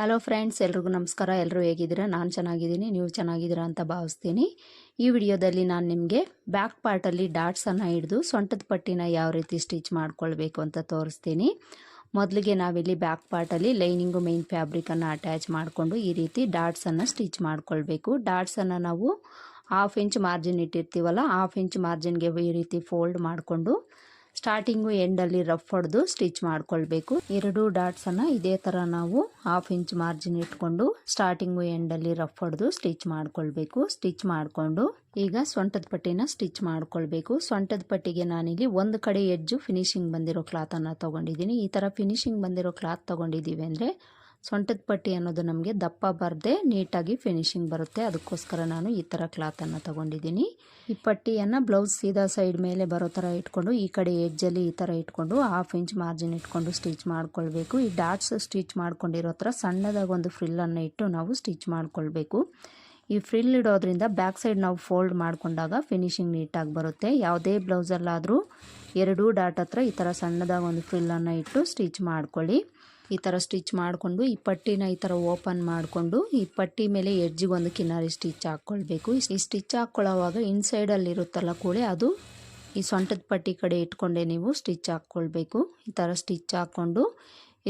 Hello friends, ಎಲ್ರಿಗೂ ನಮಸ್ಕಾರ. ಎಲ್ಲರೂ ಹೇಗಿದ್ದೀರಾ? ನಾನು ಚೆನ್ನಾಗಿದ್ದೀನಿ, ನೀವು ಚೆನ್ನಾಗಿದ್ದೀರಾ ಅಂತ ಭಾವಿಸ್ತೀನಿ. ಈ ವಿಡಿಯೋದಲ್ಲಿ ನಾನು ನಿಮಗೆ ಬ್ಯಾಕ್ ಪಾರ್ಟಲ್ಲಿ ಡಾಟ್ಸನ್ನು ಹಿಡಿದು ಸೊಂಟದ ಪಟ್ಟಿನ ಯಾವ ರೀತಿ ಸ್ಟಿಚ್ ಮಾಡ್ಕೊಳ್ಬೇಕು ಅಂತ ತೋರಿಸ್ತೀನಿ. ಮೊದಲಿಗೆ ನಾವಿಲ್ಲಿ ಬ್ಯಾಕ್ ಪಾರ್ಟಲ್ಲಿ ಲೈನಿಂಗು ಮೇನ್ ಫ್ಯಾಬ್ರಿಕನ್ನು ಅಟ್ಯಾಚ್ ಮಾಡಿಕೊಂಡು ಈ ರೀತಿ ಡಾಟ್ಸನ್ನು ಸ್ಟಿಚ್ ಮಾಡ್ಕೊಳ್ಬೇಕು. ಡಾಟ್ಸನ್ನು ನಾವು 1/2 ಇಂಚ್ ಮಾರ್ಜಿನ್ ಇಟ್ಟಿರ್ತೀವಲ್ಲ, 1/2 ಇಂಚ್ ಮಾರ್ಜಿನ್ಗೆ ಈ ರೀತಿ ಫೋಲ್ಡ್ ಮಾಡಿಕೊಂಡು ಸ್ಟಾರ್ಟಿಂಗು ಎಂಡಲ್ಲಿ ರಫ್ ಹೊಡೆದು ಸ್ಟಿಚ್ ಮಾಡ್ಕೊಳ್ಬೇಕು. 2 ಡಾಟ್ಸನ್ನು ಇದೇ ಥರ ನಾವು 1/2 ಇಂಚ್ ಮಾರ್ಜಿನ್ ಇಟ್ಕೊಂಡು ಸ್ಟಾರ್ಟಿಂಗು ಎಂಡಲ್ಲಿ ರಫ್ ಹೊಡೆದು ಸ್ಟಿಚ್ ಮಾಡ್ಕೊಳ್ಬೇಕು. ಸ್ಟಿಚ್ ಮಾಡಿಕೊಂಡು ಈಗ ಸೊಂಟದ ಪಟ್ಟಿನ ಸ್ಟಿಚ್ ಮಾಡ್ಕೊಳ್ಬೇಕು. ಸೊಂಟದ ಪಟ್ಟಿಗೆ ನಾನಿಲ್ಲಿ ಒಂದು ಕಡೆ ಎಡ್ಜು ಫಿನಿಶಿಂಗ್ ಬಂದಿರೋ ಕ್ಲಾತನ್ನು ತೊಗೊಂಡಿದ್ದೀನಿ. ಈ ಥರ ಫಿನಿಶಿಂಗ್ ಬಂದಿರೋ ಕ್ಲಾತ್ ತೊಗೊಂಡಿದ್ದೀವಿ ಅಂದರೆ ಸೊಂಟದ ಪಟ್ಟಿ ಅನ್ನೋದು ನಮಗೆ ದಪ್ಪ ಬರದೆ ನೀಟಾಗಿ ಫಿನಿಶಿಂಗ್ ಬರುತ್ತೆ. ಅದಕ್ಕೋಸ್ಕರ ನಾನು ಈ ಥರ ಕ್ಲಾತನ್ನು ತೊಗೊಂಡಿದ್ದೀನಿ. ಈ ಪಟ್ಟಿಯನ್ನು ಬ್ಲೌಸ್ ಸೀದಾ ಸೈಡ್ ಮೇಲೆ ಬರೋ ಥರ ಇಟ್ಕೊಂಡು ಈ ಕಡೆ ಎಡ್ಜಲ್ಲಿ ಈ ಥರ ಇಟ್ಕೊಂಡು 1/2 ಇಂಚ್ ಮಾರ್ಜಿನ್ ಇಟ್ಕೊಂಡು ಸ್ಟಿಚ್ ಮಾಡ್ಕೊಳ್ಬೇಕು. ಈ ಡಾಟ್ಸ್ ಸ್ಟಿಚ್ ಮಾಡ್ಕೊಂಡಿರೋ ಥರ ಸಣ್ಣದಾಗಿ ಒಂದು ಫ್ರಿಲ್ಲನ್ನು ಇಟ್ಟು ನಾವು ಸ್ಟಿಚ್ ಮಾಡ್ಕೊಳ್ಬೇಕು. ಈ ಫ್ರಿಲ್ ಇಡೋದ್ರಿಂದ ಬ್ಯಾಕ್ ಸೈಡ್ ನಾವು ಫೋಲ್ಡ್ ಮಾಡ್ಕೊಂಡಾಗ ಫಿನಿಶಿಂಗ್ ನೀಟಾಗಿ ಬರುತ್ತೆ. ಯಾವುದೇ ಬ್ಲೌಸಲ್ಲಾದರೂ 2 ಡಾಟ್ ಹತ್ರ ಈ ಥರ ಸಣ್ಣದಾಗಿ ಒಂದು ಫ್ರಿಲ್ಲನ್ನು ಇಟ್ಟು ಸ್ಟಿಚ್ ಮಾಡ್ಕೊಳ್ಳಿ. ಈ ಥರ ಸ್ಟಿಚ್ ಮಾಡಿಕೊಂಡು ಈ ಪಟ್ಟಿನ ಈ ಥರ ಓಪನ್ ಮಾಡಿಕೊಂಡು ಈ ಪಟ್ಟಿ ಮೇಲೆ ಎಡ್ಜಿಗೆ ಒಂದು ಕಿನಾರಿ ಸ್ಟಿಚ್ ಹಾಕ್ಕೊಳ್ಬೇಕು. ಈ ಸ್ಟಿಚ್ ಹಾಕ್ಕೊಳ್ಳೋವಾಗ ಇನ್ಸೈಡಲ್ಲಿ ಇರುತ್ತಲ್ಲ ಕೂಳೆ, ಅದು ಈ ಸೊಂಟದ ಪಟ್ಟಿ ಕಡೆ ಇಟ್ಕೊಂಡೆ ನೀವು ಸ್ಟಿಚ್ ಹಾಕ್ಕೊಳ್ಬೇಕು. ಈ ಥರ ಸ್ಟಿಚ್ ಹಾಕ್ಕೊಂಡು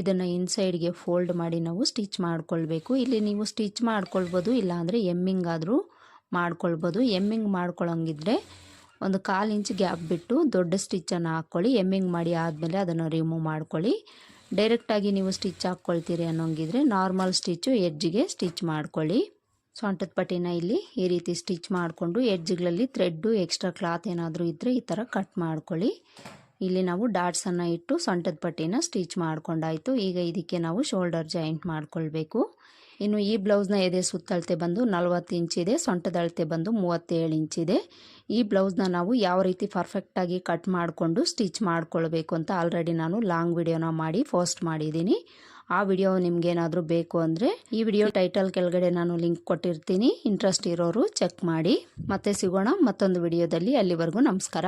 ಇದನ್ನು ಇನ್ಸೈಡ್ಗೆ ಫೋಲ್ಡ್ ಮಾಡಿ ನಾವು ಸ್ಟಿಚ್ ಮಾಡ್ಕೊಳ್ಬೇಕು. ಇಲ್ಲಿ ನೀವು ಸ್ಟಿಚ್ ಮಾಡ್ಕೊಳ್ಬೋದು, ಇಲ್ಲಾಂದರೆ ಎಮ್ಮಿಂಗ್ ಆದರೂ ಮಾಡ್ಕೊಳ್ಬೋದು. ಎಮ್ಮಿಂಗ್ ಮಾಡ್ಕೊಳ್ಳೋಂಗಿದ್ರೆ ಒಂದು 1/4 ಇಂಚ್ ಗ್ಯಾಪ್ ಬಿಟ್ಟು ದೊಡ್ಡ ಸ್ಟಿಚ್ಚನ್ನು ಹಾಕ್ಕೊಳ್ಳಿ. ಎಮ್ಮಿಂಗ್ ಮಾಡಿ ಆದಮೇಲೆ ಅದನ್ನು ರಿಮೂವ್ ಮಾಡ್ಕೊಳ್ಳಿ. ಡೈರೆಕ್ಟಾಗಿ ನೀವು ಸ್ಟಿಚ್ ಹಾಕ್ಕೊಳ್ತೀರಿ ಅನ್ನೋಂಗಿದ್ರೆ ನಾರ್ಮಲ್ ಸ್ಟಿಚ್ಚು ಎಡ್ಜಿಗೆ ಸ್ಟಿಚ್ ಮಾಡ್ಕೊಳ್ಳಿ. ಸೊಂಟದ ಪಟ್ಟಿನ ಇಲ್ಲಿ ಈ ರೀತಿ ಸ್ಟಿಚ್ ಮಾಡಿಕೊಂಡು ಎಡ್ಜ್ಗಳಲ್ಲಿ ಥ್ರೆಡ್ಡು ಎಕ್ಸ್ಟ್ರಾ ಕ್ಲಾತ್ ಏನಾದರೂ ಇದ್ದರೆ ಈ ಥರ ಕಟ್ ಮಾಡ್ಕೊಳ್ಳಿ. ಇಲ್ಲಿ ನಾವು ಡಾಟ್ಸನ್ನು ಇಟ್ಟು ಸೊಂಟದ ಪಟ್ಟಿನ ಸ್ಟಿಚ್ ಮಾಡ್ಕೊಂಡಾಯಿತು. ಈಗ ಇದಕ್ಕೆ ನಾವು ಶೋಲ್ಡರ್ ಜಾಯಿಂಟ್ ಮಾಡ್ಕೊಳ್ಬೇಕು. ಇನ್ನು ಈ ಬ್ಲೌಸ್ನ ಎದೆ ಸುತ್ತಳತೆ ಬಂದು 40 ಇಂಚಿದೆ, ಸೊಂಟದ ಅಳತೆ ಬಂದು 37 ಇಂಚಿದೆ. ಈ ಬ್ಲೌಸ್ನ ನಾವು ಯಾವ ರೀತಿ ಪರ್ಫೆಕ್ಟಾಗಿ ಕಟ್ ಮಾಡಿಕೊಂಡು ಸ್ಟಿಚ್ ಮಾಡ್ಕೊಳ್ಬೇಕು ಅಂತ ಆಲ್ರೆಡಿ ನಾನು ಲಾಂಗ್ ವಿಡಿಯೋನ ಮಾಡಿ ಪೋಸ್ಟ್ ಮಾಡಿದ್ದೀನಿ. ಆ ವಿಡಿಯೋ ನಿಮ್ಗೇನಾದರೂ ಬೇಕು ಅಂದರೆ ಈ ವಿಡಿಯೋ ಟೈಟಲ್ ಕೆಳಗಡೆ ನಾನು ಲಿಂಕ್ ಕೊಟ್ಟಿರ್ತೀನಿ. ಇಂಟ್ರೆಸ್ಟ್ ಇರೋರು ಚೆಕ್ ಮಾಡಿ. ಮತ್ತೆ ಸಿಗೋಣ ಮತ್ತೊಂದು ವಿಡಿಯೋದಲ್ಲಿ. ಅಲ್ಲಿವರೆಗೂ ನಮಸ್ಕಾರ.